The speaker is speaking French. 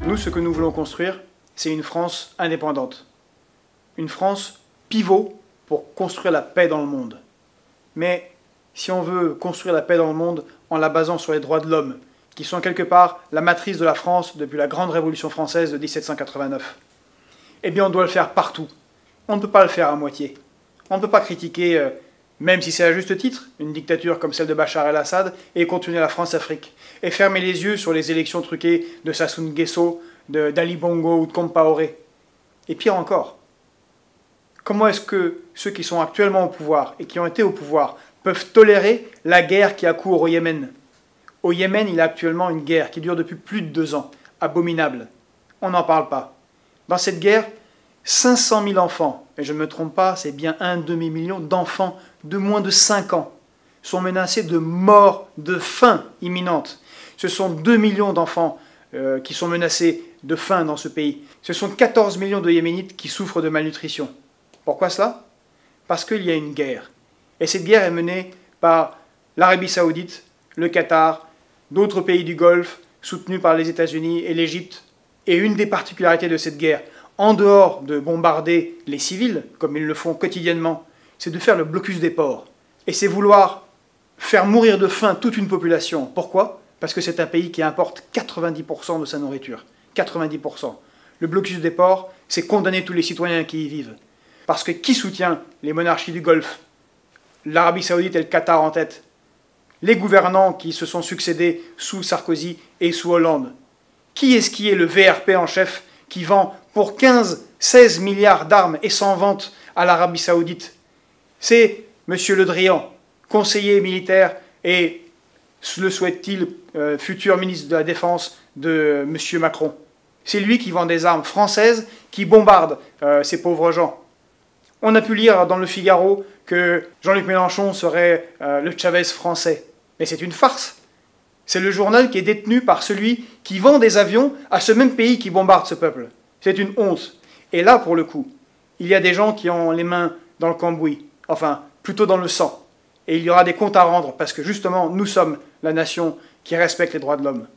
Nous, ce que nous voulons construire, c'est une France indépendante. Une France pivot pour construire la paix dans le monde. Mais si on veut construire la paix dans le monde en la basant sur les droits de l'homme, qui sont quelque part la matrice de la France depuis la grande Révolution française de 1789, eh bien on doit le faire partout. On ne peut pas le faire à moitié. On ne peut pas critiquer, même si c'est à juste titre, une dictature comme celle de Bachar el-Assad et continuer la France-Afrique, et fermer les yeux sur les élections truquées de Sassou Nguesso, d'Ali Bongo ou de Compaoré. Et pire encore, comment est-ce que ceux qui sont actuellement au pouvoir et qui ont été au pouvoir peuvent tolérer la guerre qui a cours au Yémen? Au Yémen, il y a actuellement une guerre qui dure depuis plus de 2 ans, abominable. On n'en parle pas. Dans cette guerre, 500 000 enfants, et je ne me trompe pas, c'est bien 1,5 million d'enfants de moins de 5 ans, sont menacés de mort, de faim imminente. Ce sont 2 millions d'enfants qui sont menacés de faim dans ce pays. Ce sont 14 millions de Yéménites qui souffrent de malnutrition. Pourquoi cela? Parce qu'il y a une guerre. Et cette guerre est menée par l'Arabie Saoudite, le Qatar, d'autres pays du Golfe, soutenus par les États-Unis et l'Égypte. Et une des particularités de cette guerre, en dehors de bombarder les civils, comme ils le font quotidiennement, c'est de faire le blocus des ports. Et c'est vouloir faire mourir de faim toute une population. Pourquoi? Parce que c'est un pays qui importe 90% de sa nourriture. 90%. Le blocus des ports, c'est condamner tous les citoyens qui y vivent. Parce que qui soutient les monarchies du Golfe? L'Arabie Saoudite et le Qatar en tête. Les gouvernants qui se sont succédés sous Sarkozy et sous Hollande. Qui est le VRP en chef qui vend pour 15-16 milliards d'armes et s'en vante à l'Arabie Saoudite? C'est M. Le Drian, conseiller militaire et, le souhaite-t-il, futur ministre de la Défense de M. Macron. C'est lui qui vend des armes françaises qui bombardent ces pauvres gens. On a pu lire dans Le Figaro que Jean-Luc Mélenchon serait le Chavez français. Mais c'est une farce. C'est le journal qui est détenu par celui qui vend des avions à ce même pays qui bombarde ce peuple. C'est une honte. Et là, pour le coup, il y a des gens qui ont les mains dans le cambouis, enfin, plutôt dans le sang. Et il y aura des comptes à rendre, parce que justement, nous sommes la nation qui respecte les droits de l'homme.